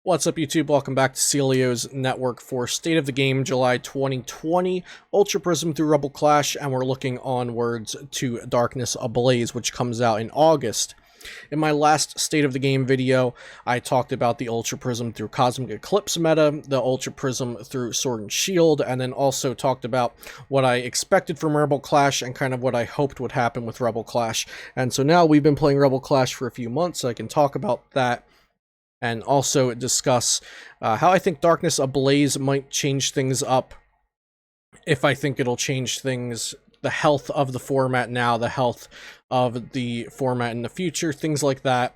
What's up, YouTube? Welcome back to Celio's Network for State of the Game, July 2020, Ultra Prism through Rebel Clash, and we're looking onwards to Darkness Ablaze, which comes out in August. In my last State of the Game video, I talked about the Ultra Prism through Cosmic Eclipse meta, the Ultra Prism through Sword and Shield, and then also talked about what I expected from Rebel Clash and kind of what I hoped would happen with Rebel Clash. And so now we've been playing Rebel Clash for a few months, so I can talk about that and also discuss how I think Darkness Ablaze might change things up, if I think it'll change things, the health of the format now, the health of the format in the future, things like that.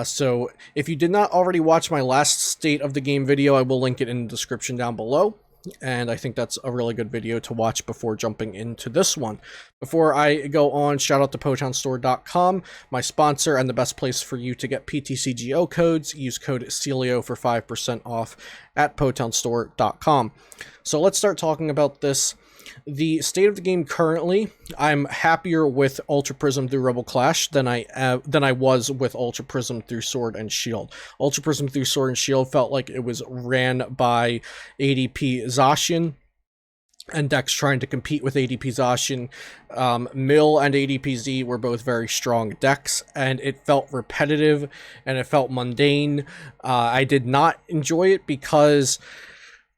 So if you did not already watch my last State of the Game video, I will link it in the description down below. And I think that's a really good video to watch before jumping into this one. Before I go on, shout out to PotownStore.com, my sponsor and the best place for you to get PTCGO codes. Use code CELIO for 5% off at PotownStore.com. So let's start talking about this. The state of the game currently, I'm happier with Ultra Prism through Rebel Clash than I was with Ultra Prism through Sword and Shield. Ultra Prism through Sword and Shield felt like it was ran by ADP Zacian and decks trying to compete with ADP Zacian. Mill and ADP Z were both very strong decks, and it felt repetitive and it felt mundane. I did not enjoy it because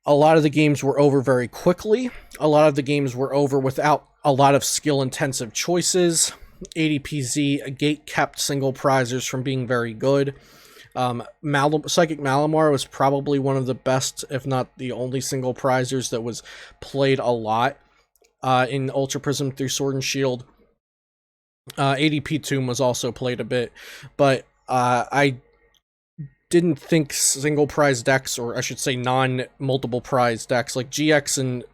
a lot of the games were over very quickly. A lot of the games were over without a lot of skill-intensive choices. ADPZ gate-kept single prizers from being very good. Psychic Malamar was probably one of the best, if not the only single prizers that was played a lot in Ultra Prism through Sword and Shield. ADP Tomb was also played a bit, but I didn't think single prize decks, or I should say non-multiple prize decks like GX and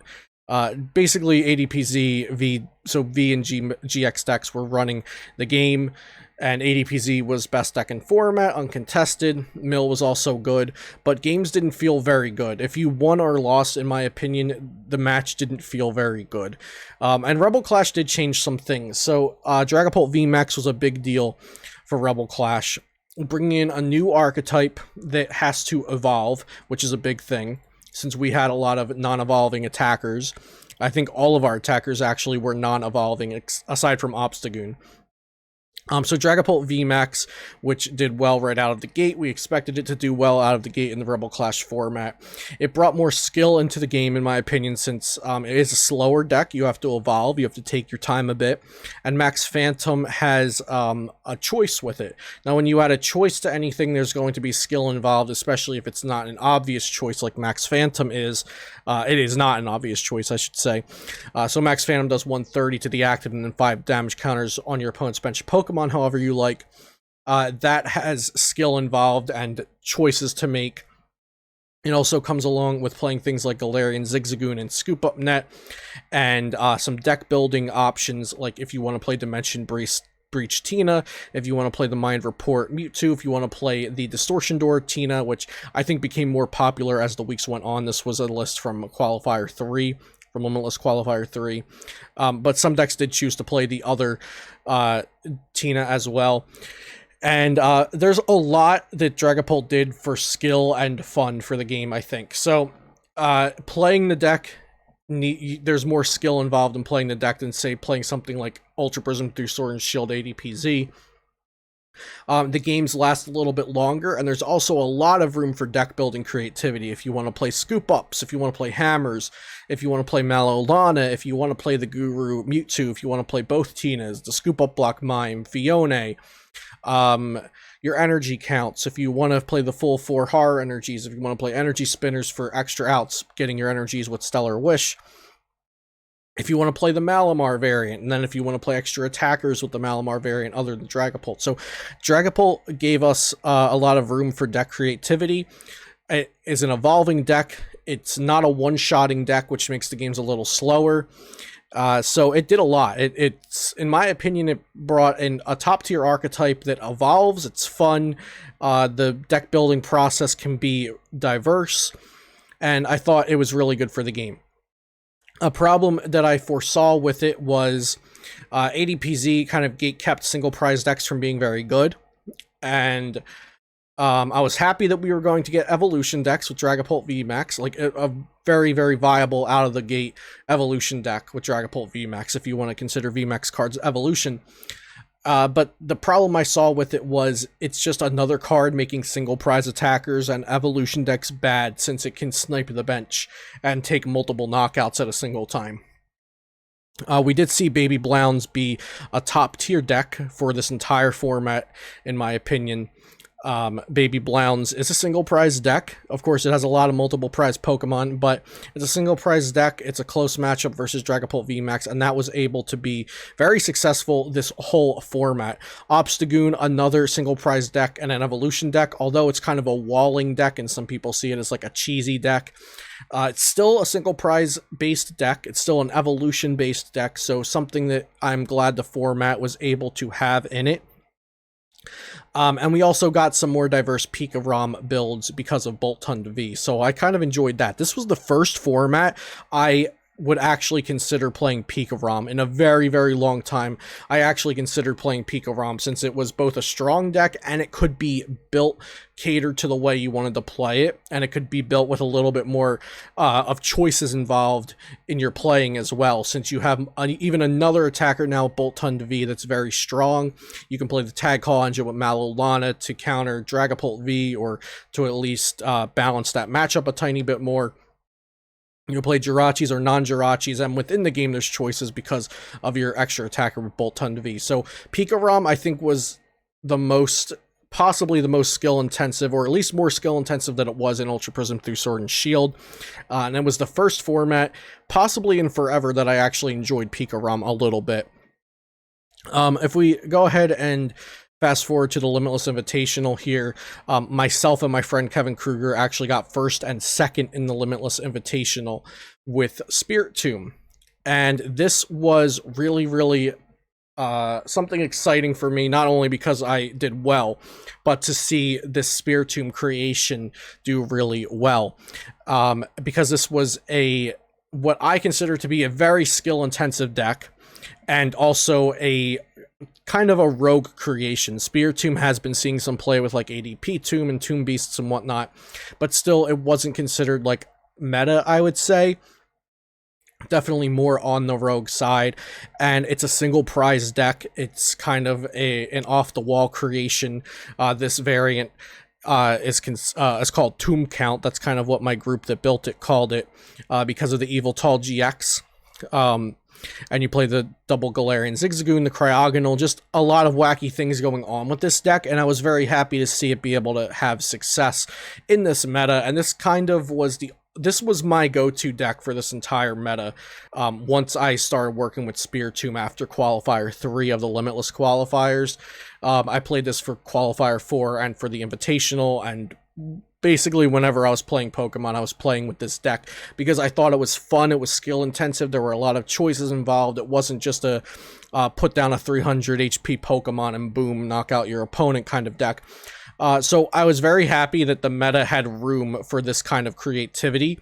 basically ADPZ, V and GX decks were running the game, and ADPZ was best deck in format, uncontested. Mill was also good, but games didn't feel very good. If you won or lost, in my opinion, the match didn't feel very good. And Rebel Clash did change some things. So Dragapult VMAX was a big deal for Rebel Clash, bringing in a new archetype that has to evolve, which is a big thing, since we had a lot of non-evolving attackers. I think all of our attackers actually were non-evolving, aside from Obstagoon. So Dragapult VMAX, which did well right out of the gate. We expected it to do well out of the gate in the Rebel Clash format. It brought more skill into the game, in my opinion, since it is a slower deck. You have to evolve. You have to take your time a bit. And Max Phantom has a choice with it. Now, when you add a choice to anything, there's going to be skill involved, especially if it's not an obvious choice like Max Phantom is. It is not an obvious choice, I should say. So Max Phantom does 130 to the active and then 5 damage counters on your opponent's bench Pokemon, however you like. That has skill involved and choices to make. It also comes along with playing things like Galarian, Zigzagoon, and Scoop Up Net, and some deck building options, like if you want to play Dimension Breach Tina, if you want to play the Mind Report Mewtwo, if you want to play the Distortion Door Tina, which I think became more popular as the weeks went on. This was a list from Qualifier 3, from Limitless Qualifier 3. But some decks did choose to play the other Tina as well. And there's a lot that Dragapult did for skill and fun for the game, I think. So playing the deck, there's more skill involved in playing the deck than, say, playing something like Ultra Prism through Sword and Shield ADPZ. The games last a little bit longer, and there's also a lot of room for deck building creativity. If you want to play Scoop Ups, if you want to play Hammers, if you want to play Malolana, if you want to play the Guru Mewtwo, if you want to play both Tinas, the Scoop Up Block Mime, Fione, your energy counts, if you want to play the full 4 horror energies, if you want to play energy spinners for extra outs, getting your energies with Stellar Wish, if you want to play the Malamar variant, and then if you want to play extra attackers with the Malamar variant other than Dragapult. So Dragapult gave us a lot of room for deck creativity. It is an evolving deck. It's not a one-shotting deck, which makes the games a little slower. So it did a lot. It's, in my opinion, it brought in a top-tier archetype that evolves. It's fun. The deck building process can be diverse, and I thought it was really good for the game. A problem that I foresaw with it was ADPZ kind of gate-kept single prize decks from being very good, and I was happy that we were going to get evolution decks with Dragapult VMAX, like a very, very viable out of the gate evolution deck with Dragapult VMAX, if you want to consider VMAX cards evolution. But the problem I saw with it was it's just another card making single prize attackers, and evolution deck's bad since it can snipe the bench and take multiple knockouts at a single time. We did see Baby Blounds be a top tier deck for this entire format, in my opinion. Baby Blounds is a single prize deck. Of course, it has a lot of multiple prize Pokemon, but it's a single prize deck. It's a close matchup versus Dragapult VMAX, and that was able to be very successful this whole format. Obstagoon, another single prize deck and an evolution deck, although it's kind of a walling deck, and some people see it as like a cheesy deck. It's still a single prize based deck. It's still an evolution based deck, so something that I'm glad the format was able to have in it. And we also got some more diverse Pika ROM builds because of Bolt Hunt V, so I kind of enjoyed that. This was the first format I would actually consider playing Pika ROM in a very, very long time. I actually considered playing Pika ROM since it was both a strong deck and it could be built catered to the way you wanted to play it, and it could be built with a little bit more of choices involved in your playing as well, since you have even another attacker now, Bolt Hunt V, that's very strong. You can play the Tag Call engine with Malolana to counter Dragapult V, or to at least balance that matchup a tiny bit more. You play Jirachis or non-Jirachis, and within the game there's choices because of your extra attacker with Bolt Hunt V. So Pika ROM, I think, was possibly the most skill intensive, or at least more skill intensive than it was in Ultra Prism through Sword and Shield. And it was the first format, possibly in forever, that I actually enjoyed Pika ROM a little bit. If we go ahead and fast forward to the Limitless Invitational here, myself and my friend Kevin Kruger actually got first and second in the Limitless Invitational with Spirit Tomb. And this was really, really something exciting for me, not only because I did well, but to see this Spirit Tomb creation do really well. Because this was what I consider to be a very skill-intensive deck, and also a kind of a rogue creation. Spirit Tomb has been seeing some play with like ADP Tomb and Tomb Beasts and whatnot, but still it wasn't considered like meta, I would say. Definitely more on the rogue side, and it's a single prize deck. It's kind of an off-the-wall creation. This variant is called Tomb Count. That's kind of what my group that built it called it, because of the Yveltal GX. And you play the double Galarian Zigzagoon, the Cryogonal, just a lot of wacky things going on with this deck, and I was very happy to see it be able to have success in this meta, and this kind of was this was my go-to deck for this entire meta. Once I started working with Spirit Tomb after Qualifier 3 of the Limitless qualifiers, I played this for Qualifier 4 and for the Invitational, and basically whenever I was playing Pokemon, I was playing with this deck because I thought it was fun, it was skill intensive, there were a lot of choices involved. It wasn't just a put down a 300 HP Pokemon and boom, knock out your opponent kind of deck. So I was very happy that the meta had room for this kind of creativity,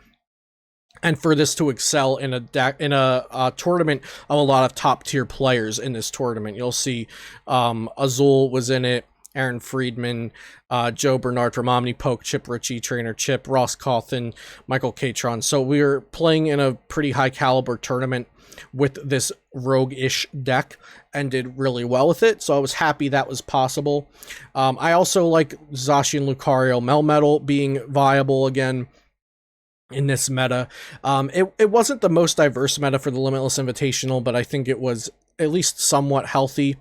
and for this to excel in a tournament of a lot of top tier players in this tournament. You'll see Azul was in it, Aaron Friedman, Joe Bernard from OmniPoke, Chip Ritchie, Trainer Chip, Ross Cawthon, Michael Catron. So we were playing in a pretty high caliber tournament with this rogue-ish deck and did really well with it, so I was happy that was possible. I also like Zacian Lucario Melmetal being viable again in this meta. It wasn't the most diverse meta for the Limitless Invitational, but I think it was at least somewhat healthy.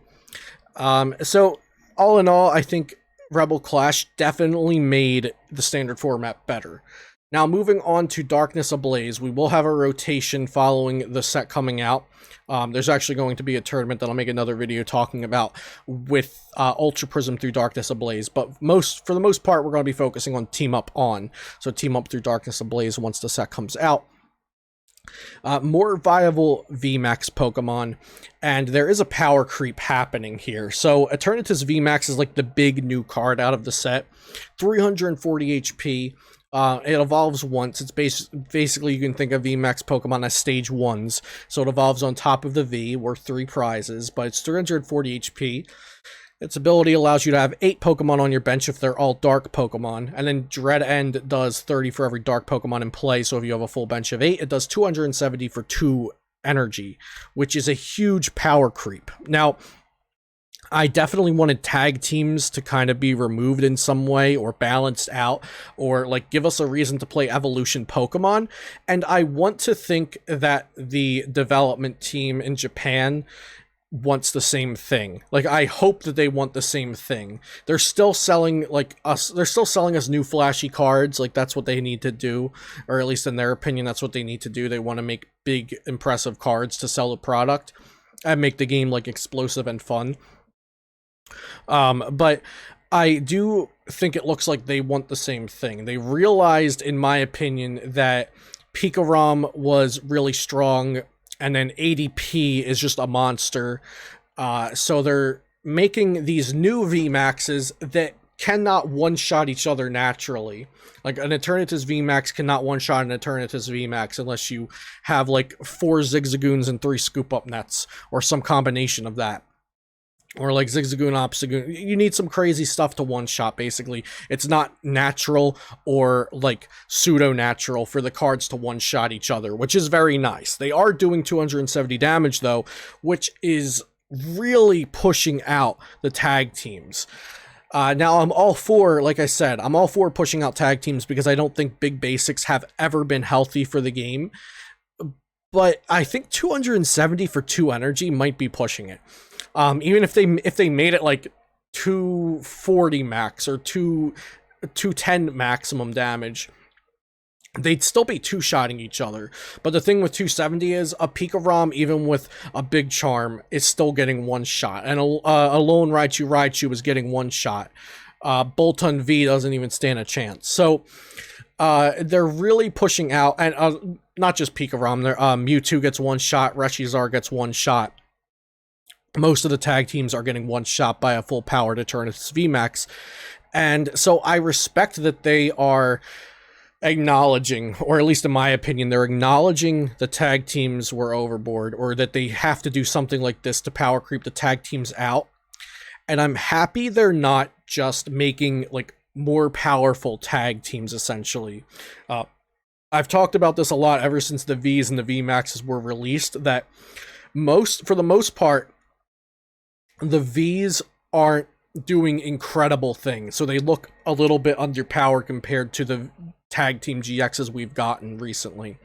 So all in all, I think Rebel Clash definitely made the standard format better. Now, moving on to Darkness Ablaze, we will have a rotation following the set coming out. There's actually going to be a tournament that I'll make another video talking about with Ultra Prism through Darkness Ablaze, but for the most part, we're going to be focusing on Team Up On. So Team Up through Darkness Ablaze once the set comes out. More viable VMAX Pokemon, and there is a power creep happening here. So Eternatus VMAX is like the big new card out of the set. 340 HP. It evolves once. It's basically, you can think of VMAX Pokemon as stage 1s. So it evolves on top of the V, worth 3 prizes, but it's 340 HP. Its ability allows you to have 8 Pokemon on your bench if they're all dark Pokemon, and then Dread End does 30 for every dark Pokemon in play, so if you have a full bench of 8, it does 270 for 2 energy, which is a huge power creep. Now, I definitely wanted tag teams to kind of be removed in some way or balanced out or like give us a reason to play evolution Pokemon. And I want to think that the development team in Japan wants the same thing. Like, I hope that they want the same thing. They're still selling they're still selling us new flashy cards. Like, that's what they need to do, or at least in their opinion, that's what they need to do. They want to make big, impressive cards to sell the product and make the game like explosive and fun. But I do think it looks like they want the same thing. They realized, in my opinion, that Pikarom was really strong, and then ADP is just a monster. So they're making these new VMAXs that cannot one-shot each other naturally. Like, an Eternatus VMAX cannot one-shot an Eternatus VMAX unless you have, like, 4 Zigzagoons and 3 Scoop-Up Nets, or some combination of that. Or like Zigzagoon, Obstagoon. You need some crazy stuff to one-shot, basically. It's not natural or like pseudo-natural for the cards to one-shot each other, which is very nice. They are doing 270 damage, though, which is really pushing out the tag teams. Now, I'm all for, like I said, I'm all for pushing out tag teams because I don't think big basics have ever been healthy for the game. But I think 270 for 2 energy might be pushing it. Even if they made it like 240 max or 210 maximum damage, they'd still be two-shotting each other. But the thing with 270 is a Pikarom, even with a big charm, is still getting one shot. And a lone Raichu is getting one shot. Bolton V doesn't even stand a chance. So they're really pushing out, and not just Pikarom, Mewtwo gets one shot, Reshizar gets one shot. Most of the tag teams are getting one shot by a full powered Eternatus VMAX. And so I respect that they are acknowledging, or at least in my opinion, they're acknowledging the tag teams were overboard, or that they have to do something like this to power creep the tag teams out. And I'm happy they're not just making like more powerful tag teams, essentially. I've talked about this a lot ever since the Vs and the VMAXs were released, that for the most part, the Vs aren't doing incredible things, so they look a little bit underpowered compared to the tag team GXs we've gotten recently.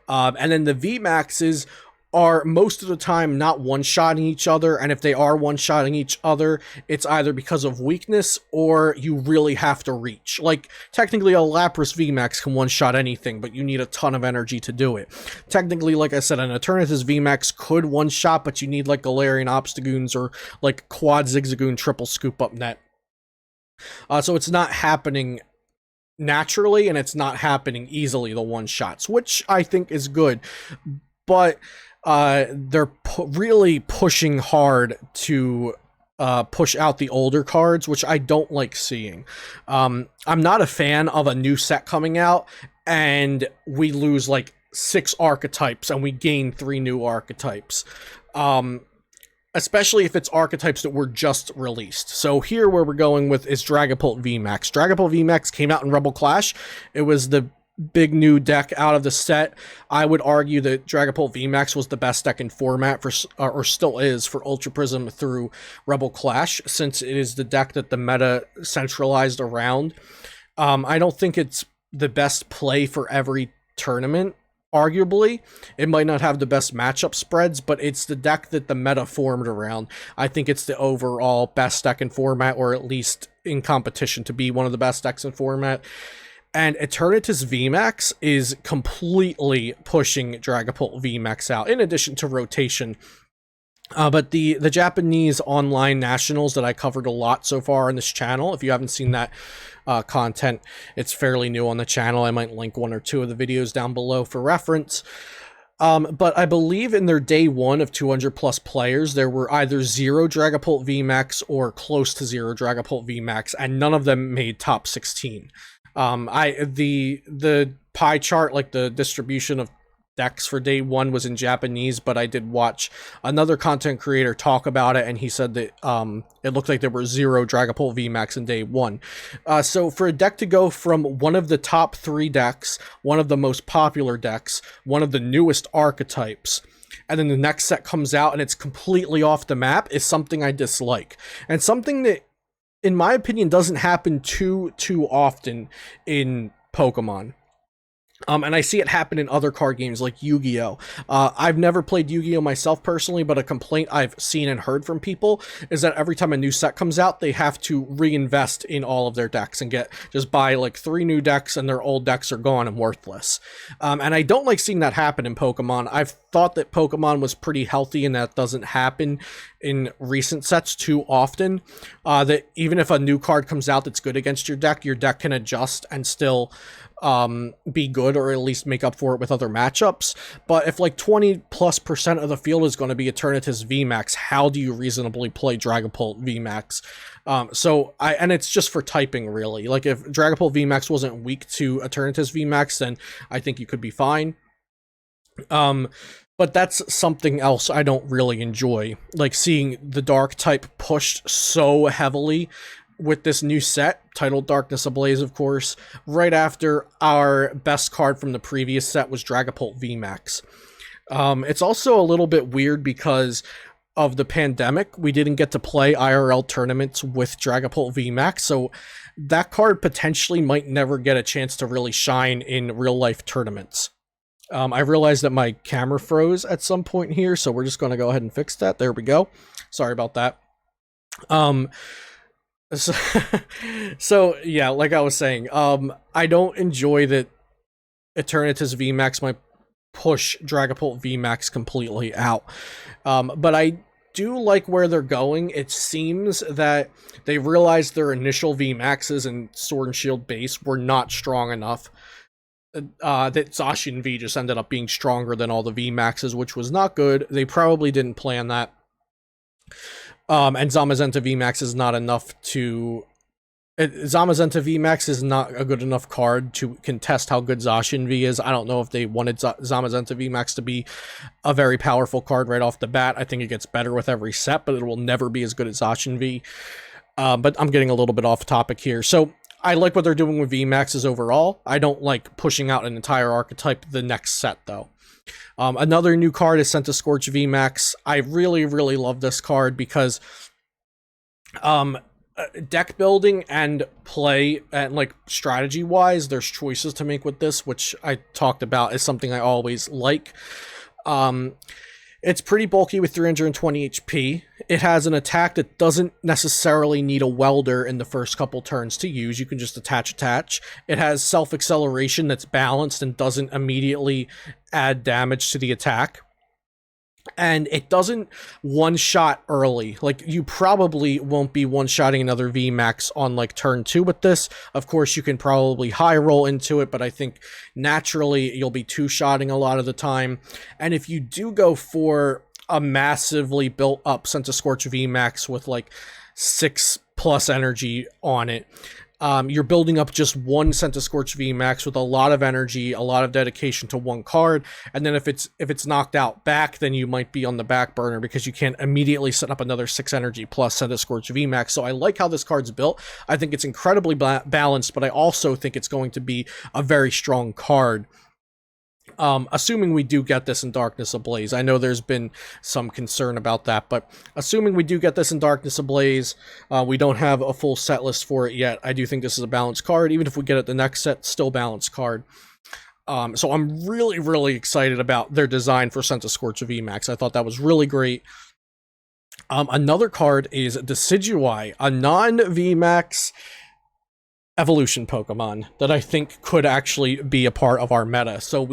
And then the VMAXs are most of the time not one-shotting each other, and if they are one-shotting each other, it's either because of weakness or you really have to reach. Like, technically a Lapras VMAX can one-shot anything, but you need a ton of energy to do it. Technically, like I said, an Eternatus VMAX could one-shot, but you need like Galarian Obstagoons or like Quad Zigzagoon triple Scoop-Up Net. So it's not happening naturally, and it's not happening easily, the one-shots, which I think is good. But they're really pushing hard to push out the older cards, which I don't like seeing. I'm not a fan of a new set coming out and we lose like 6 archetypes and we gain 3 new archetypes. Especially if it's archetypes that were just released. So here where we're going with is Dragapult VMAX. Dragapult VMAX came out in Rebel Clash. It was the big new deck out of the set. I would argue that Dragapult VMAX was the best deck in format for, or still is, for Ultra Prism through Rebel Clash, since it is the deck that the meta centralized around. I don't think it's the best play for every tournament. Arguably, it might not have the best matchup spreads, but it's the deck that the meta formed around. I think it's the overall best deck in format, or at least in competition to be one of the best decks in format. And Eternatus VMAX is completely pushing Dragapult VMAX out, in addition to rotation. But the Japanese online nationals that I covered a lot so far on this channel, if you haven't seen that content, it's fairly new on the channel. I might link 1 or 2 of the videos down below for reference. But I believe in their day 1 of 200 plus players, there were either 0 Dragapult VMAX or close to 0 Dragapult VMAX, and none of them made top 16. The pie chart, like the distribution of decks for day one was in Japanese, but I did watch another content creator talk about it, and he said that it looked like there were 0 Dragapult VMAX in day one. So for a deck to go from one of the top 3 decks, one of the most popular decks, one of the newest archetypes, and then the next set comes out and it's completely off the map is something I dislike. And something that, in my opinion, doesn't happen too often in Pokemon. And I see it happen in other card games like Yu-Gi-Oh! I've never played Yu-Gi-Oh! Myself personally, but a complaint I've seen and heard from people is that every time a new set comes out, they have to reinvest in all of their decks and just buy like 3 new decks, and their old decks are gone and worthless. And I don't like seeing that happen in Pokemon. I've thought that Pokemon was pretty healthy and that doesn't happen in recent sets too often. That even if a new card comes out that's good against your deck can adjust and still be good, or at least make up for it with other matchups. But if like 20+% of the field is going to be Eternatus VMAX, how do you reasonably play Dragapult VMAX? And it's just for typing, really. Like, if Dragapult VMAX wasn't weak to Eternatus VMAX, then I think you could be fine. But that's something else I don't really enjoy, like seeing the dark type pushed so heavily with this new set, titled Darkness Ablaze, of course, right after our best card from the previous set was Dragapult VMAX. It's also a little bit weird because of the pandemic. We didn't get to play IRL tournaments with Dragapult VMAX, so that card potentially might never get a chance to really shine in real-life tournaments. I realized that my camera froze at some point here, so we're just going to go ahead and fix that. There we go. Sorry about that. So yeah, like I was saying, I don't enjoy that Eternatus VMAX might push Dragapult VMAX completely out. But I do like where they're going. It seems that they realized their initial VMAXs and Sword and Shield base were not strong enough. That Zacian V just ended up being stronger than all the VMAXs, which was not good. They probably didn't plan that. And Zamazenta VMAX is not enough to... Zamazenta VMAX is not a good enough card to contest how good Zacian V is. I don't know if they wanted Zamazenta VMAX to be a very powerful card right off the bat. I think it gets better with every set, but it will never be as good as Zacian V. But I'm getting a little bit off topic here. So I like what they're doing with VMAXs overall. I don't like pushing out an entire archetype the next set, though. Another new card is Centiskorch VMAX. I really, really love this card because deck building and play and like strategy wise, there's choices to make with this, which I talked about is something I always like. It's pretty bulky with 320 HP. It has an attack that doesn't necessarily need a welder in the first couple turns to use. You can just attach. It has self-acceleration that's balanced and doesn't immediately add damage to the attack. And it doesn't one-shot early. Like, you probably won't be one-shotting another VMAX on, like, turn 2 with this. Of course, you can probably high roll into it, but I think naturally you'll be two-shotting a lot of the time. And if you do go for a massively built-up Centiskorch VMAX with, like, 6+ energy on it, you're building up just one Centiskorch VMAX with a lot of energy, a lot of dedication to one card, and then if it's knocked out back, then you might be on the back burner because you can't immediately set up another 6 energy plus Centiskorch VMAX. So I like how this card's built. I think it's incredibly balanced, but I also think it's going to be a very strong card. Assuming we do get this in Darkness Ablaze. I know there's been some concern about that, but assuming we do get this in Darkness Ablaze, we don't have a full set list for it yet. I do think this is a balanced card. Even if we get it the next set, still balanced card. So I'm really, really excited about their design for Centiskorch VMAX. I thought that was really great. Another card is Decidueye, a non-VMAX evolution Pokemon that I think could actually be a part of our meta. So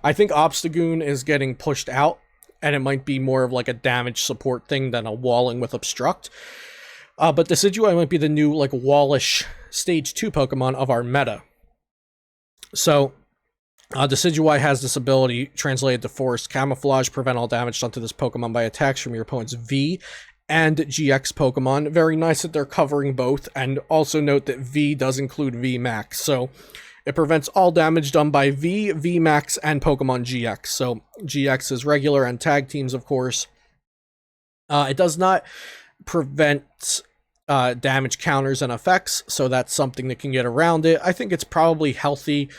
I think Obstagoon is getting pushed out, and it might be more of like a damage support thing than a walling with Obstruct. But Decidueye might be the new like wallish stage 2 Pokemon of our meta. So Decidueye has this ability, translated to Forest Camouflage, prevent all damage done to this Pokemon by attacks from your opponent's V and GX Pokemon. Very nice that they're covering both, and also note that V does include VMAX, so It prevents all damage done by V, VMAX, and Pokemon GX. So GX is regular and tag teams, of course. It does not prevent damage counters and effects, so that's something that can get around it. I think it's probably healthy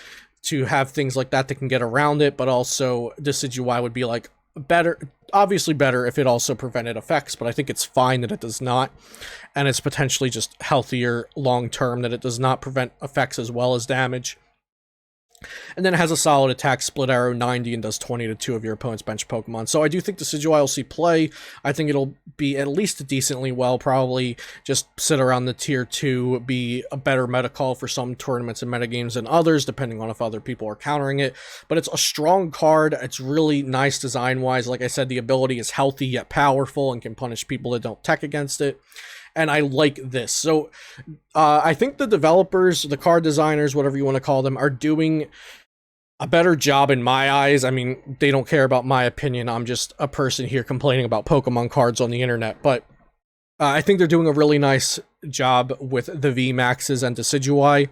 to have things like that can get around it, but also Decidueye would be like better, obviously better if it also prevented effects, but I think it's fine that it does not, and it's potentially just healthier long term that it does not prevent effects as well as damage. And then it has a solid attack, split arrow, 90, and does 20 to 2 of your opponent's bench Pokemon. So I do think Decidueye will see play. I think it'll be at least decently well, probably just sit around the tier 2, be a better meta call for some tournaments and metagames than others, depending on if other people are countering it. But it's a strong card. It's really nice design-wise. Like I said, the ability is healthy yet powerful and can punish people that don't tech against it. And I like this. So I think the developers, the card designers, whatever you want to call them, are doing a better job in my eyes. I mean, they don't care about my opinion. I'm just a person here complaining about Pokemon cards on the internet. But I think they're doing a really nice job with the VMAXs and Decidueye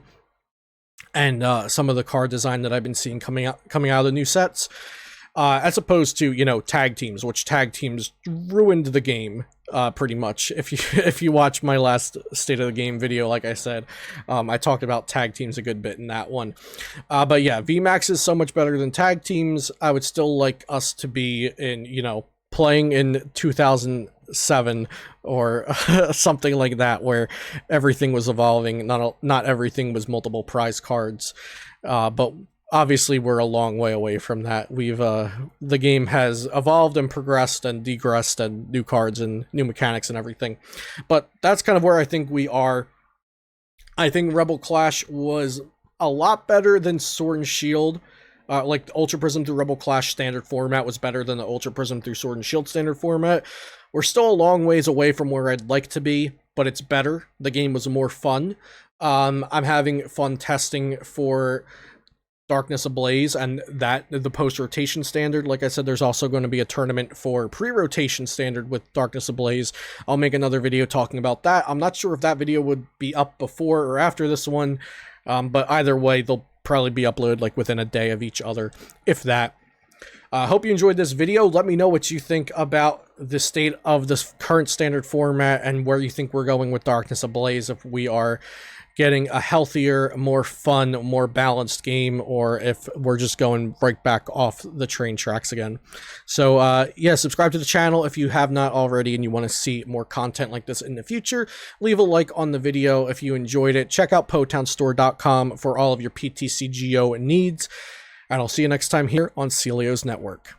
and some of the card design that I've been seeing coming out of the new sets. As opposed to, you know, tag teams, which tag teams ruined the game, pretty much. If you watch my last State of the Game video, like I said, I talked about tag teams a good bit in that one. But yeah, VMAX is so much better than tag teams. I would still like us to be in, you know, playing in 2007 or something like that, where everything was evolving. Not everything was multiple prize cards, but obviously we're a long way away from that. We've the game has evolved and progressed and degressed, and new cards and new mechanics and everything. But that's kind of where I think we are. I think Rebel Clash was a lot better than Sword and Shield. Like the Ultra Prism through Rebel Clash standard format was better than the Ultra Prism through Sword and Shield standard format. We're still a long ways away from where I'd like to be, but it's better. The game was more fun. I'm having fun testing for Darkness Ablaze and the post-rotation standard. Like I said, there's also going to be a tournament for pre-rotation standard with Darkness Ablaze. I'll make another video talking about that. I'm not sure if that video would be up before or after this one, but either way, they'll probably be uploaded like within a day of each other, if that. Hope you enjoyed this video. Let me know what you think about the state of this current standard format and where you think we're going with Darkness Ablaze, if we are getting a healthier, more fun, more balanced game, or if we're just going right back off the train tracks again. So yeah, subscribe to the channel if you have not already and you want to see more content like this in the future. Leave a like on the video if you enjoyed it. Check out PotownStore.com for all of your PTCGO needs, and I'll see you next time here on Celio's Network.